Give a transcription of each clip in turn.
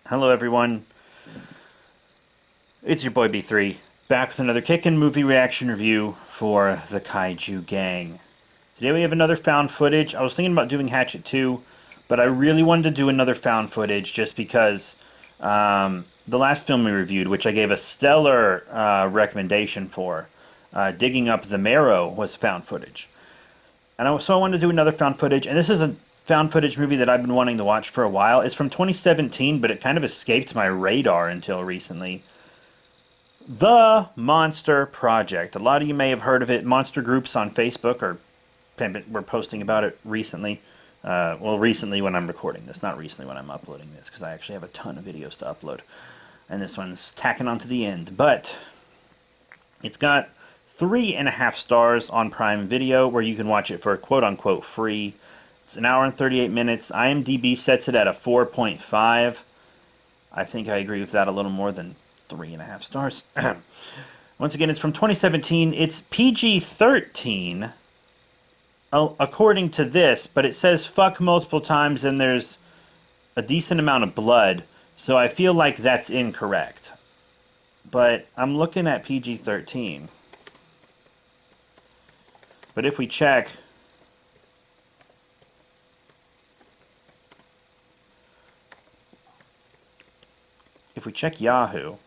Hello, everyone. It's your boy B3, back with another kickin' movie reaction review for the Kaiju Gang. Today we have another found footage. I was thinking about doing Hatchet 2, but I really wanted to do another found footage just because the last film we reviewed, which I gave a stellar recommendation for, Digging Up the Marrow, was found footage. So I wanted to do another found footage, and this is a found footage movie that I've been wanting to watch for a while. It's from 2017, but it kind of escaped my radar until recently. The Monster Project. A lot of you may have heard of it. Monster groups on Facebook were posting about it recently. Recently when I'm recording this, not recently when I'm uploading this, because I actually have a ton of videos to upload. And this one's tacking on to the end. But it's got 3.5 stars on Prime Video, where you can watch it for quote-unquote free. It's an hour and 38 minutes. IMDb sets it at a 4.5. I think I agree with that a little more than 3.5 stars. Once again, it's from 2017. It's PG-13, according to this, but it says fuck multiple times and there's a decent amount of blood, so I feel like that's incorrect. But I'm looking at PG-13. But if we check... If we check Yahoo...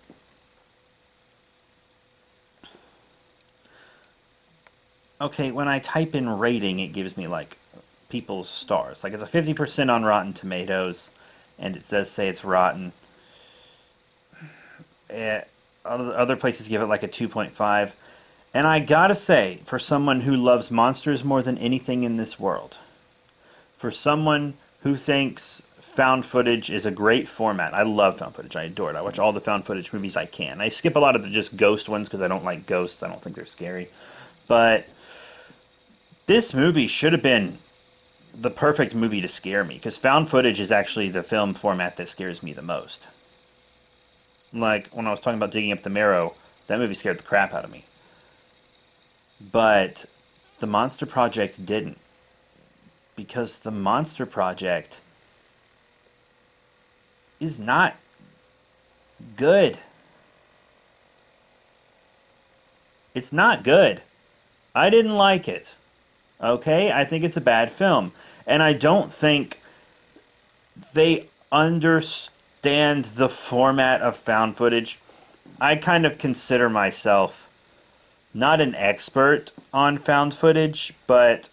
Okay, when I type in rating, it gives me, like, people's stars. Like, it's a 50% on Rotten Tomatoes, and it does say it's rotten. Other places give it, like, a 2.5. And I gotta say, for someone who loves monsters more than anything in this world, for someone who thinks found footage is a great format. I love found footage. I adore it. I watch all the found footage movies I can. I skip a lot of the just ghost ones because I don't like ghosts. I don't think they're scary. But this movie should have been the perfect movie to scare me, because found footage is actually the film format that scares me the most. Like, when I was talking about Digging Up the Marrow, that movie scared the crap out of me. But the Monster Project didn't. Because the Monster Project is not good. It's not good. I didn't like it. Okay? I think it's a bad film. And I don't think they understand the format of found footage. I kind of consider myself not an expert on found footage, but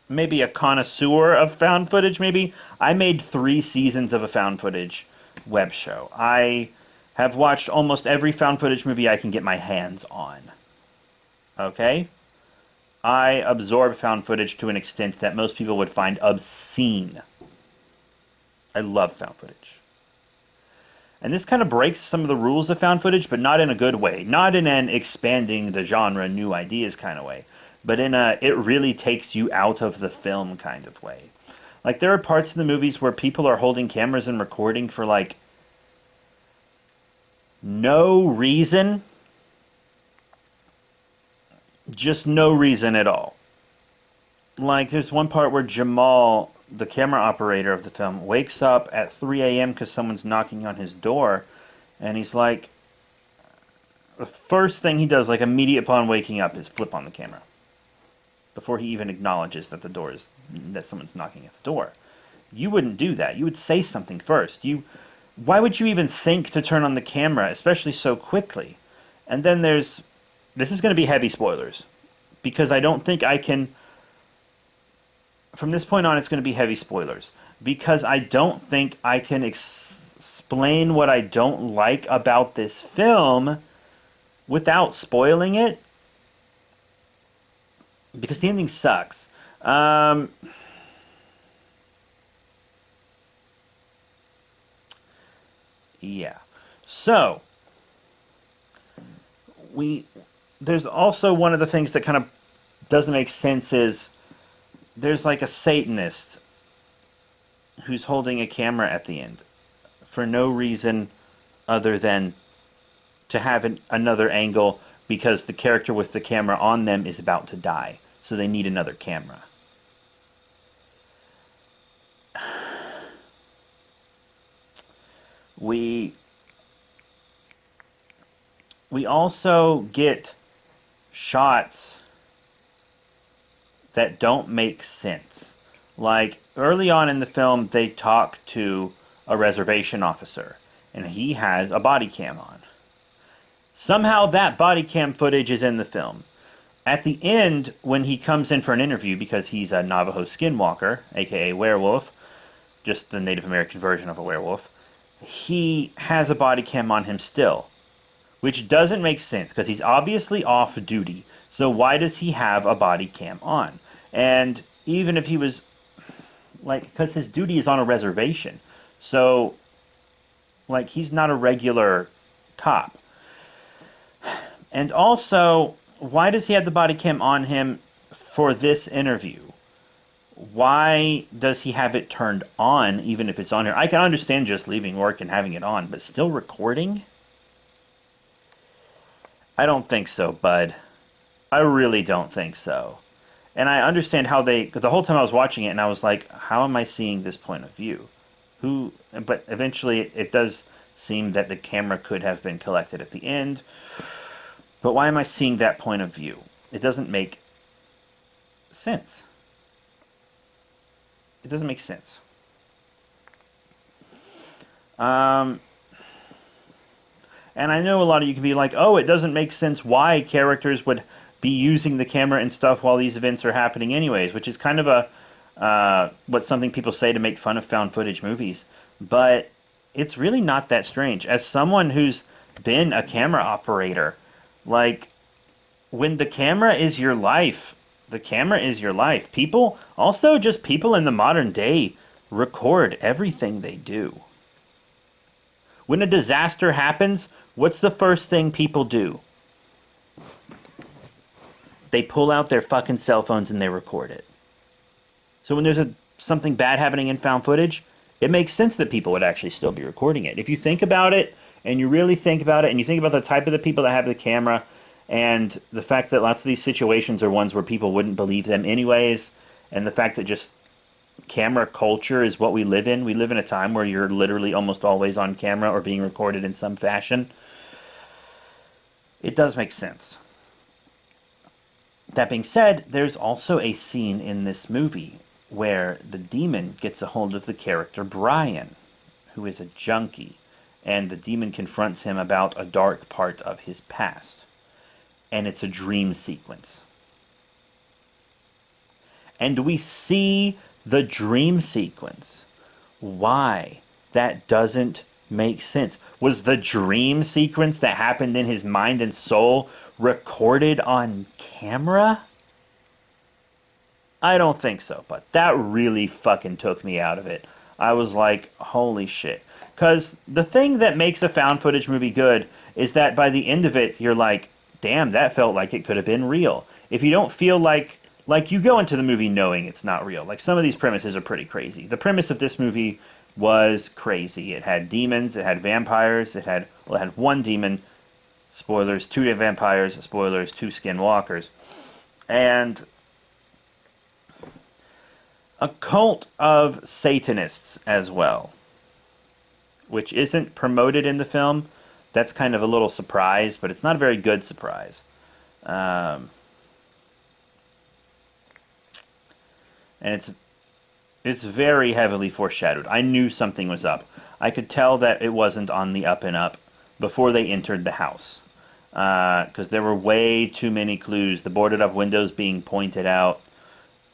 maybe a connoisseur of found footage, maybe. I made 3 seasons of a found footage web show. I have watched almost every found footage movie I can get my hands on. Okay? I absorb found footage to an extent that most people would find obscene. I love found footage. And this kind of breaks some of the rules of found footage, but not in a good way. Not in an expanding the genre, new ideas kind of way. But in a, it really takes you out of the film kind of way. Like, there are parts in the movies where people are holding cameras and recording for, like, no reason. Just no reason at all. Like, there's one part where Jamal, the camera operator of the film, wakes up at 3 a.m. because someone's knocking on his door. And he's like, the first thing he does, like, immediate upon waking up, is flip on the camera. Before he even acknowledges that that someone's knocking at the door. You wouldn't do that. You would say something first. Why would you even think to turn on the camera, especially so quickly? And then this is going to be heavy spoilers, because I don't think I can, from this point on it's going to be heavy spoilers, because I don't think I can explain what I don't like about this film without spoiling it. Because the ending sucks. Yeah. So, there's also one of the things that kind of doesn't make sense is there's like a Satanist who's holding a camera at the end for no reason other than to have another angle, because the character with the camera on them is about to die. So they need another camera. we also get shots that don't make sense. Like, early on in the film, they talk to a reservation officer, and he has a body cam on. Somehow that body cam footage is in the film. At the end, when he comes in for an interview, because he's a Navajo skinwalker, aka werewolf, just the Native American version of a werewolf, he has a body cam on him still, which doesn't make sense because he's obviously off duty. So why does he have a body cam on? And even if he was, like, because his duty is on a reservation. So, like, he's not a regular cop. And also, why does he have the body cam on him for this interview? Why does he have it turned on, even if it's on here? I can understand just leaving work and having it on, but still recording? I don't think so, bud. I really don't think so. And I understand how they... Because the whole time I was watching it, and I was like, how am I seeing this point of view? But eventually, it does seem that the camera could have been collected at the end. But why am I seeing that point of view? It doesn't make sense. It doesn't make sense. And I know a lot of you can be like, oh, it doesn't make sense why characters would be using the camera and stuff while these events are happening anyways, which is kind of something people say to make fun of found footage movies. But it's really not that strange. As someone who's been a camera operator, like, when the camera is your life, the camera is your life. People, also just people in the modern day, record everything they do. When a disaster happens, what's the first thing people do? They pull out their fucking cell phones and they record it. So when there's something bad happening in found footage, it makes sense that people would actually still be recording it. If you think about it, and you really think about it, and you think about the type of the people that have the camera, and the fact that lots of these situations are ones where people wouldn't believe them anyways, and the fact that just camera culture is what we live in. We live in a time where you're literally almost always on camera or being recorded in some fashion. It does make sense. That being said, there's also a scene in this movie where the demon gets a hold of the character Brian, who is a junkie, and the demon confronts him about a dark part of his past. And it's a dream sequence. And we see the dream sequence. Why? That doesn't make sense. Was the dream sequence that happened in his mind and soul recorded on camera? I don't think so, but that really fucking took me out of it. I was like, holy shit. Because the thing that makes a found footage movie good is that by the end of it, you're like, damn, that felt like it could have been real. If you don't feel like you go into the movie knowing it's not real. Like, some of these premises are pretty crazy. The premise of this movie was crazy. It had demons, it had vampires, it had one demon, spoilers, 2 vampires, spoilers, 2 skinwalkers, and a cult of Satanists as well, which isn't promoted in the film. That's kind of a little surprise, but it's not a very good surprise. And it's very heavily foreshadowed. I knew something was up. I could tell that it wasn't on the up and up before they entered the house. Because there were way too many clues. The boarded up windows being pointed out.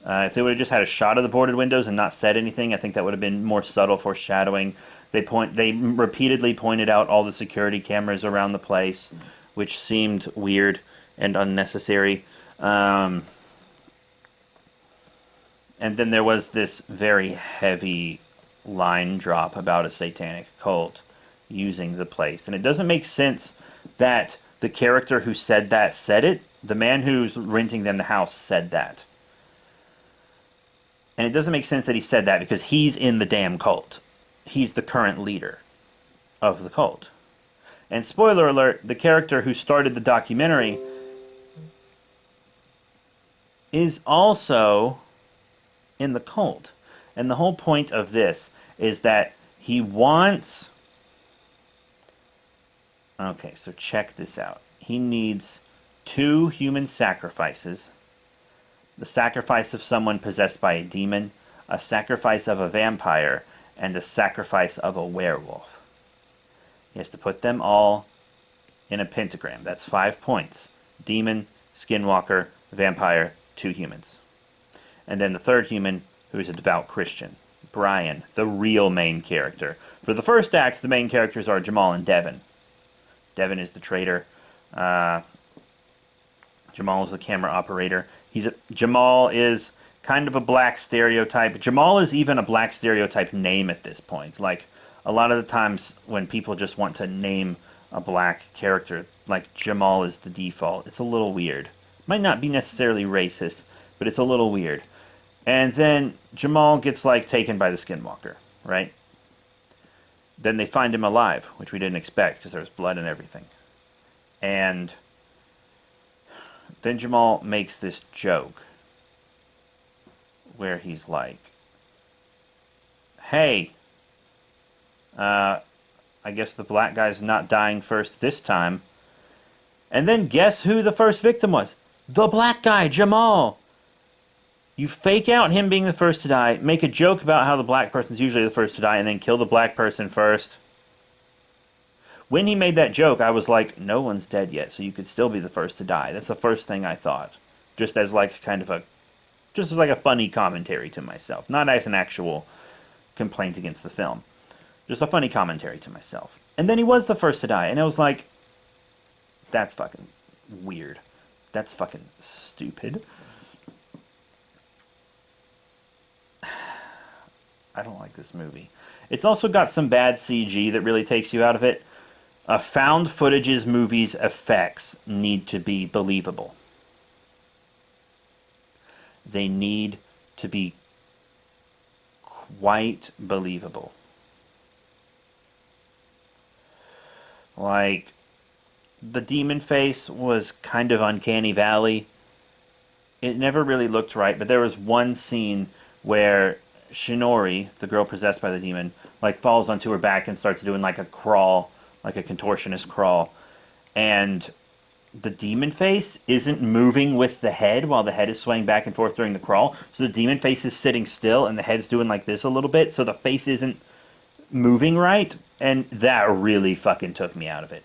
If they would have just had a shot of the boarded windows and not said anything, I think that would have been more subtle foreshadowing. They repeatedly pointed out all the security cameras around the place, which seemed weird and unnecessary. And then there was this very heavy line drop about a satanic cult using the place. And it doesn't make sense that the character who said that said it. The man who's renting them the house said that. And it doesn't make sense that he said that because he's in the damn cult. He's the current leader of the cult. And spoiler alert, the character who started the documentary is also in the cult. And the whole point of this is that he wants Okay, so check this out. He needs 2 human sacrifices: the sacrifice of someone possessed by a demon, a sacrifice of a vampire, and a sacrifice of a werewolf. He has to put them all in a pentagram. That's 5 points. Demon, skinwalker, vampire, 2 humans. And then the third human, who is a devout Christian. Brian, the real main character. For the first act, the main characters are Jamal and Devin. Devin is the traitor. Jamal is the camera operator. Jamal is kind of a black stereotype. Jamal is even a black stereotype name at this point. Like, a lot of the times when people just want to name a black character, like Jamal is the default. It's a little weird. Might not be necessarily racist, but it's a little weird. And then Jamal gets, like, taken by the skinwalker, right? Then they find him alive, which we didn't expect because there was blood and everything. And then Jamal makes this joke where he's like, hey, I guess the black guy's not dying first this time. And then guess who the first victim was? The black guy, Jamal. You fake out him being the first to die, make a joke about how the black person's usually the first to die, and then kill the black person first. When he made that joke, I was like, no one's dead yet, so you could still be the first to die. That's the first thing I thought. Just as like a funny commentary to myself. Not as an actual complaint against the film. Just a funny commentary to myself. And then he was the first to die, and I was like, that's fucking weird. That's fucking stupid. I don't like this movie. It's also got some bad CG that really takes you out of it. Found footage's movies' effects need to be believable. They need to be quite believable. Like, the demon face was kind of uncanny valley. It never really looked right, but there was one scene where Shinori, the girl possessed by the demon, like falls onto her back and starts doing like a crawl, like a contortionist crawl. And the demon face isn't moving with the head while the head is swaying back and forth during the crawl. So the demon face is sitting still and the head's doing like this a little bit. So the face isn't moving right. And that really fucking took me out of it.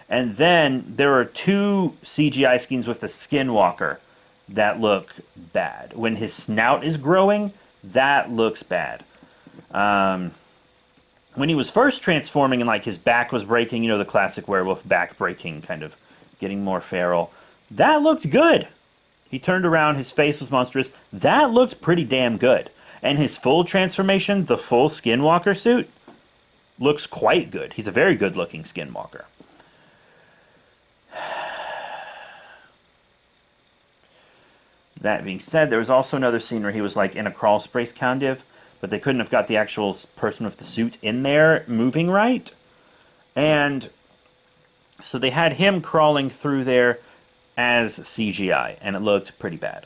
And then there are 2 CGI scenes with the skinwalker that look bad. When his snout is growing, that looks bad. When he was first transforming and like his back was breaking, you know, the classic werewolf back breaking, kind of getting more feral, that looked good. He turned around, his face was monstrous. That looked pretty damn good. And his full transformation, the full skinwalker suit, looks quite good. He's a very good looking skinwalker. That being said, there was also another scene where he was like in a crawl space kind of, but they couldn't have got the actual person with the suit in there moving right. And so they had him crawling through there as CGI, and it looked pretty bad.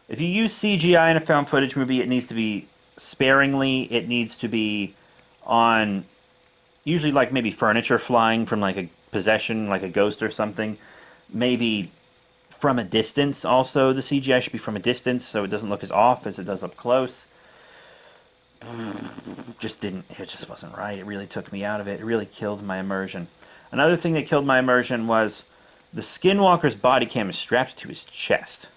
If you use CGI in a found footage movie, it needs to be sparingly. It needs to be on usually like maybe furniture flying from like a possession, like a ghost or something. Maybe from a distance also. The CGI should be from a distance so it doesn't look as off as it does up close. It just wasn't right. It really took me out of it. It really killed my immersion. Another thing that killed my immersion was the skinwalker's body cam is strapped to his chest.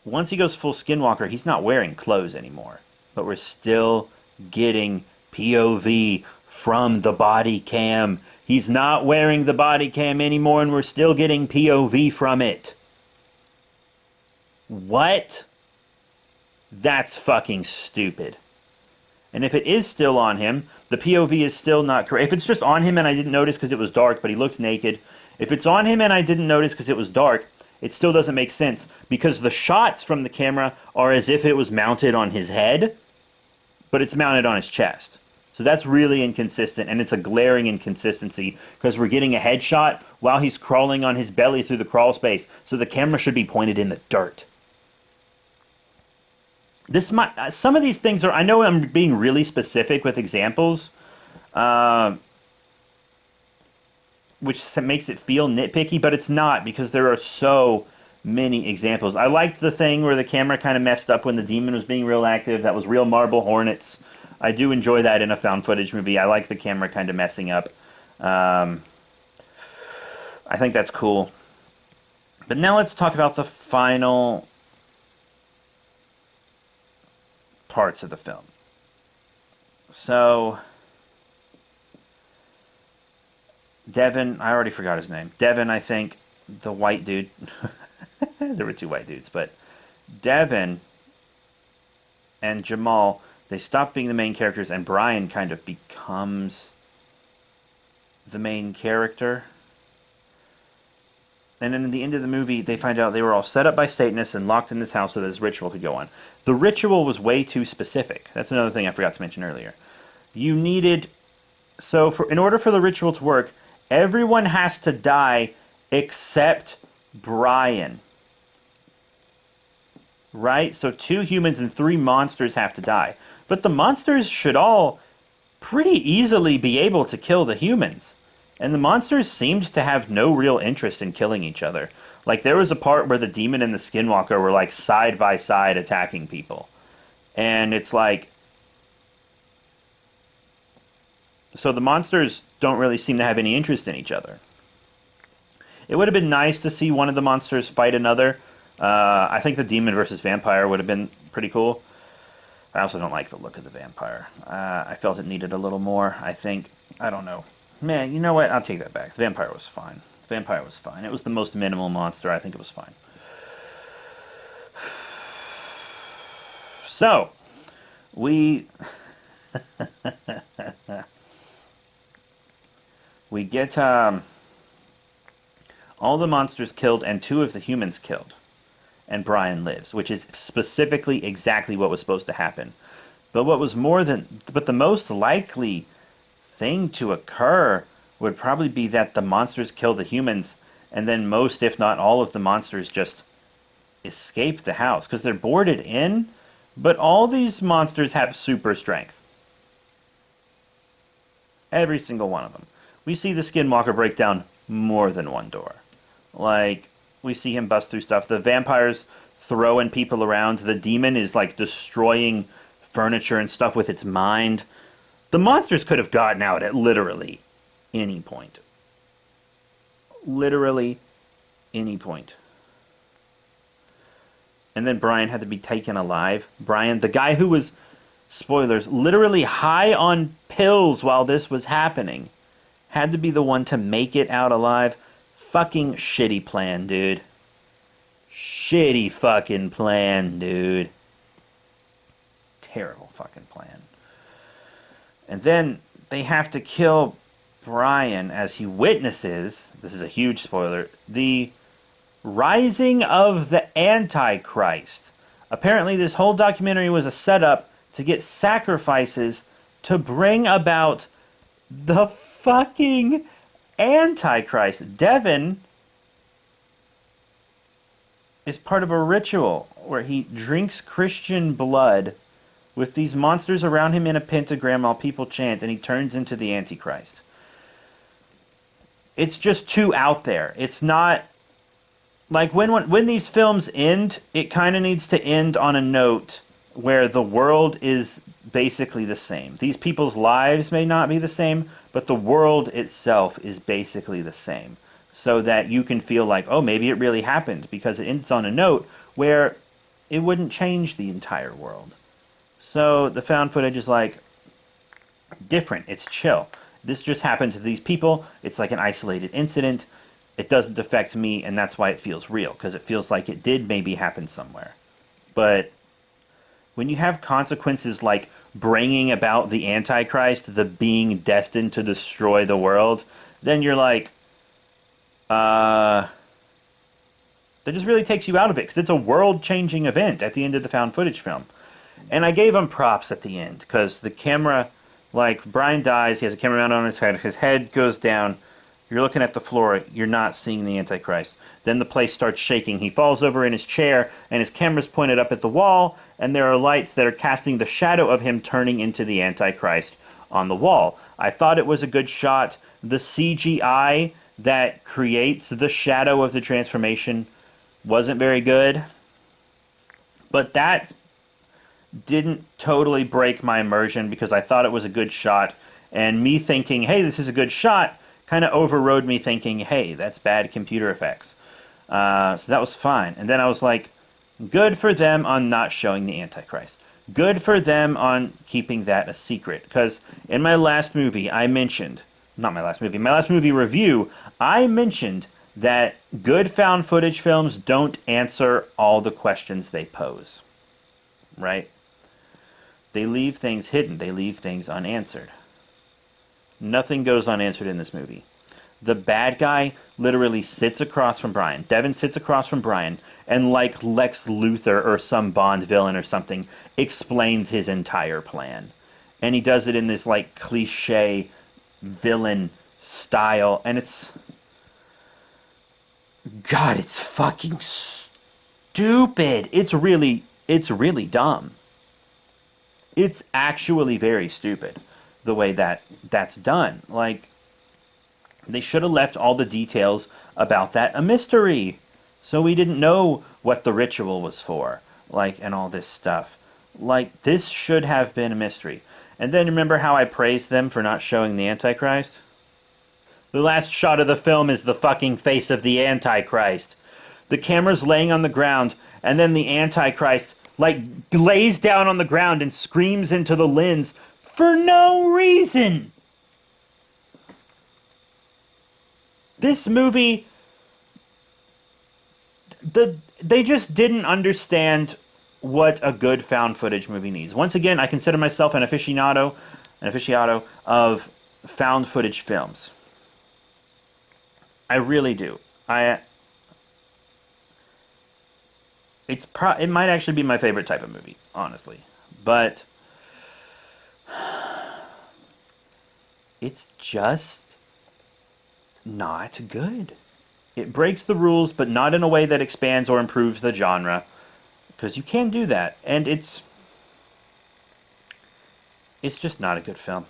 Once he goes full skinwalker, he's not wearing clothes anymore. But we're still getting POV from the body cam. He's not wearing the body cam anymore, and we're still getting POV from it. What? That's fucking stupid. And if it is still on him, the POV is still not correct. If it's just on him and I didn't notice because it was dark, but he looked naked. If it's on him and I didn't notice because it was dark, it still doesn't make sense. Because the shots from the camera are as if it was mounted on his head, but it's mounted on his chest. So that's really inconsistent, and it's a glaring inconsistency because we're getting a headshot while he's crawling on his belly through the crawl space. So the camera should be pointed in the dirt. Some of these things are, I know I'm being really specific with examples, which makes it feel nitpicky, but it's not because there are so many examples. I liked the thing where the camera kind of messed up when the demon was being real active. That was real marble hornets. I do enjoy that in a found footage movie. I like the camera kind of messing up. I think that's cool. But now let's talk about the final parts of the film. So, Devin, I already forgot his name. Devin, I think, the white dude. There were two white dudes, but Devin and Jamal, they stop being the main characters, and Brian kind of becomes the main character. And then at the end of the movie, they find out they were all set up by Satanists and locked in this house so that this ritual could go on. The ritual was way too specific. That's another thing I forgot to mention earlier. You needed... in order for the ritual to work, everyone has to die except Brian. Right? So 2 humans and 3 monsters have to die. But the monsters should all pretty easily be able to kill the humans. And the monsters seemed to have no real interest in killing each other. Like, there was a part where the demon and the skinwalker were, like, side by side attacking people. And it's like... So the monsters don't really seem to have any interest in each other. It would have been nice to see one of the monsters fight another. I think the demon versus vampire would have been pretty cool. I also don't like the look of the vampire. I felt it needed a little more, I think. I don't know. Man, you know what? I'll take that back. The vampire was fine. The vampire was fine. It was the most minimal monster. I think it was fine. So, we get all the monsters killed and 2 of the humans killed. And Brian lives, which is specifically exactly what was supposed to happen. But the most likely thing to occur would probably be that the monsters kill the humans, and then most, if not all, of the monsters just escape the house because they're boarded in. But all these monsters have super strength. Every single one of them. We see the Skinwalker break down more than one door. Like, we see him bust through stuff. The vampire's throwing people around. The demon is, like, destroying furniture and stuff with its mind. The monsters could have gotten out at literally any point. Literally any point. And then Brian had to be taken alive. Brian, the guy who was, spoilers, literally high on pills while this was happening, had to be the one to make it out alive. Fucking shitty plan, dude. Shitty fucking plan, dude. Terrible fucking plan. And then they have to kill Brian as he witnesses, this is a huge spoiler, the rising of the Antichrist. Apparently this whole documentary was a setup to get sacrifices to bring about the fucking Antichrist. Devin is part of a ritual where he drinks Christian blood with these monsters around him in a pentagram while people chant, and he turns into the Antichrist. It's just too out there. It's not... Like, when these films end, it kind of needs to end on a note where the world is basically the same. These people's lives may not be the same, but the world itself is basically the same. So that you can feel like, oh, maybe it really happened, because it ends on a note where it wouldn't change the entire world. So the found footage is like different. It's chill. This just happened to these people. It's like an isolated incident. It doesn't affect me, and that's why it feels real, because it feels like it did maybe happen somewhere. But when you have consequences like bringing about the Antichrist, the being destined to destroy the world, then you're like, that just really takes you out of it, because it's a world-changing event at the end of the found footage film. And I gave him props at the end, because the camera, like, Brian dies, he has a camera mount on his head goes down, you're looking at the floor, you're not seeing the Antichrist. Then the place starts shaking, he falls over in his chair, and his camera's pointed up at the wall, and there are lights that are casting the shadow of him turning into the Antichrist on the wall. I thought it was a good shot. The CGI that creates the shadow of the transformation wasn't very good. But that didn't totally break my immersion because I thought it was a good shot. And me thinking, hey, this is a good shot, kind of overrode me thinking, hey, that's bad computer effects. So that was fine. And then I was like, good for them on not showing the Antichrist. Good for them on keeping that a secret. Because in my last movie, I mentioned, not my last movie, my last movie review, I mentioned that good found footage films don't answer all the questions they pose. Right? They leave things hidden. They leave things unanswered. Nothing goes unanswered in this movie. The bad guy literally sits across from Brian. Devin sits across from Brian and, like Lex Luthor or some Bond villain or something, explains his entire plan. And he does it in this, like, cliche villain style. And it's... God, it's fucking stupid. It's really dumb. It's actually very stupid the way that's done. Like, they should have left all the details about that a mystery. So we didn't know what the ritual was for. Like, and all this stuff. Like, this should have been a mystery. And then remember how I praised them for not showing the Antichrist? The last shot of the film is the fucking face of the Antichrist. The camera's laying on the ground, and then the Antichrist, like, lays down on the ground and screams into the lens for no reason. This movie, they just didn't understand what a good found footage movie needs. Once again, I consider myself an aficionado of found footage films. I really do. It might actually be my favorite type of movie, honestly. But it's just not good. It breaks the rules, but not in a way that expands or improves the genre. Because you can do that. And it's just not a good film.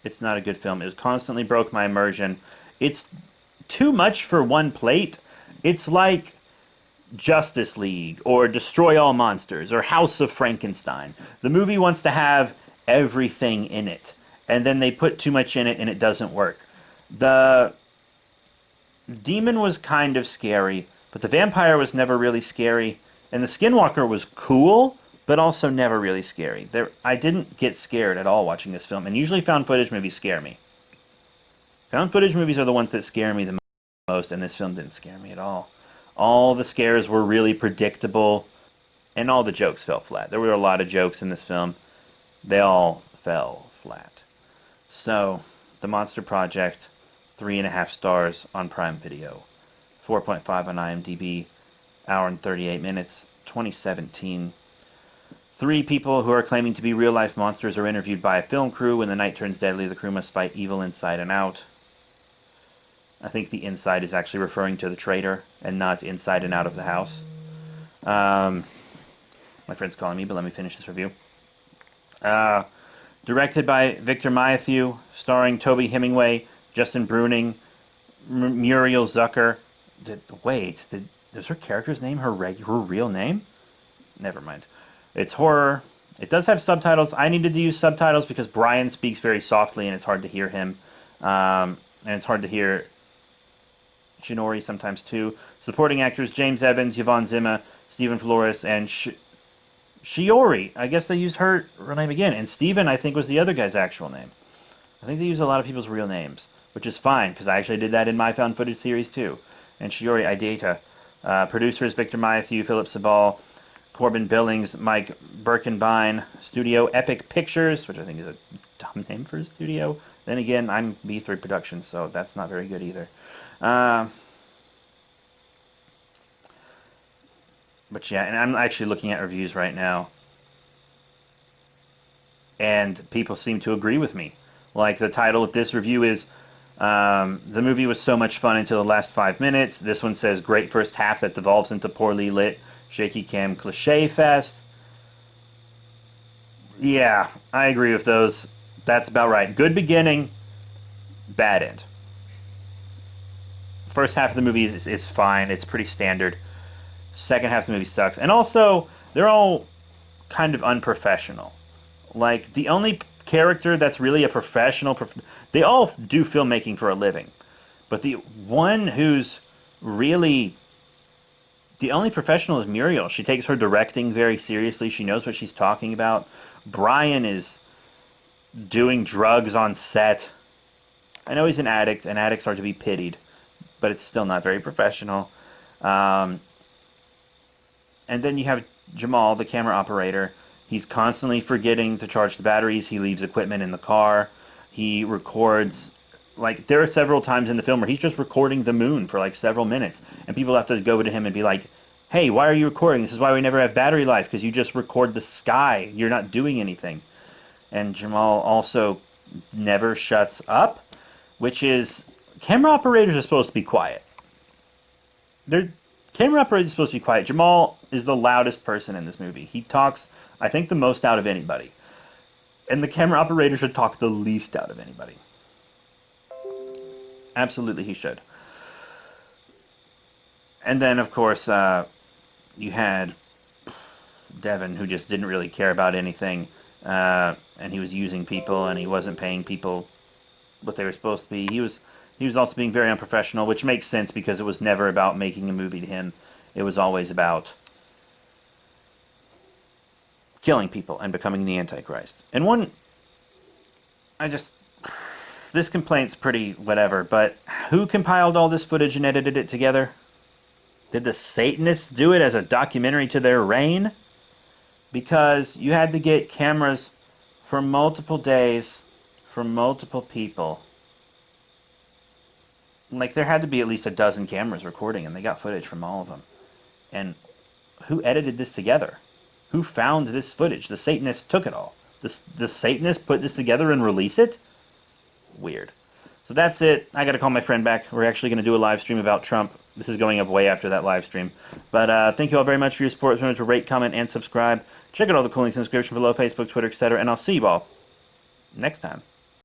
It's not a good film. It constantly broke my immersion. It's too much for one plate. It's like Justice League or Destroy All Monsters or House of Frankenstein. The movie wants to have everything in it. And then they put too much in it and it doesn't work. The demon was kind of scary, but the vampire was never really scary. And the skinwalker was cool, but also never really scary. I didn't get scared at all watching this film. And usually found footage movies scare me. Found footage movies are the ones that scare me the most, and this film didn't scare me at all. All the scares were really predictable, and all the jokes fell flat. There were a lot of jokes in this film. They all fell flat. So, The Monster Project, 3.5 stars on Prime Video. 4.5 on IMDb, hour and 38 minutes, 2017. 3 people who are claiming to be real-life monsters are interviewed by a film crew. When the night turns deadly, the crew must fight evil inside and out. I think the inside is actually referring to the traitor and not inside and out of the house. My friend's calling me, but let me finish this review. Directed by Victor Mathieu, starring Toby Hemingway, Justin Bruning, Muriel Zucker. Is her character's name her real name? Never mind. It's horror. It does have subtitles. I needed to use subtitles because Brian speaks very softly and it's hard to hear him. And it's hard to hear Shinori sometimes too. Supporting actors James Evans, Yvonne Zima, Stephen Flores, and Shiori. I guess they used her name again. And Steven, I think, was the other guy's actual name. I think they use a lot of people's real names, which is fine, because I actually did that in my found footage series too. And Shiori Idata. Producers Victor Mathieu, Philip Sabal, Corbin Billings, Mike Birkenbein. Studio Epic Pictures, which I think is a dumb name for a studio. Then again, I'm B3 Productions, so that's not very good either. But yeah, and I'm actually looking at reviews right now, and people seem to agree with me. Like, the title of this review is, the movie was so much fun until the last 5 minutes. This one says, great first half that devolves into poorly lit, shaky cam cliche fest. Yeah, I agree with those. That's about right. Good beginning, bad end. First half of the movie is fine. It's pretty standard. Second half of the movie sucks. And also, they're all kind of unprofessional. Like, the only character that's really a professional... They all do filmmaking for a living. But the one who's really... The only professional is Muriel. She takes her directing very seriously. She knows what she's talking about. Brian is doing drugs on set. I know he's an addict, and addicts are to be pitied. But it's still not very professional. And then you have Jamal, the camera operator. He's constantly forgetting to charge the batteries. He leaves equipment in the car. He records... Like, there are several times in the film where he's just recording the moon for, like, several minutes. And people have to go to him and be like, hey, why are you recording? This is why we never have battery life, because you just record the sky. You're not doing anything. And Jamal also never shuts up, which is... Camera operators are supposed to be quiet. Camera operators are supposed to be quiet. Jamal is the loudest person in this movie. He talks, I think, the most out of anybody. And the camera operator should talk the least out of anybody. Absolutely, he should. And then, of course, you had Devin, who just didn't really care about anything. And he was using people, and he wasn't paying people what they were supposed to be. He was also being very unprofessional, which makes sense because it was never about making a movie to him. It was always about killing people and becoming the Antichrist. And this complaint's pretty whatever, but who compiled all this footage and edited it together? Did the Satanists do it as a documentary to their reign? Because you had to get cameras for multiple days, from multiple people. Like, there had to be at least a dozen cameras recording, and they got footage from all of them. And who edited this together? Who found this footage? The Satanists took it all. The Satanists put this together and release it? Weird. So that's it. I gotta call my friend back. We're actually gonna do a live stream about Trump. This is going up way after that live stream. But thank you all very much for your support. Remember to rate, comment, and subscribe. Check out all the cool links in the description below, Facebook, Twitter, etc. And I'll see you all next time.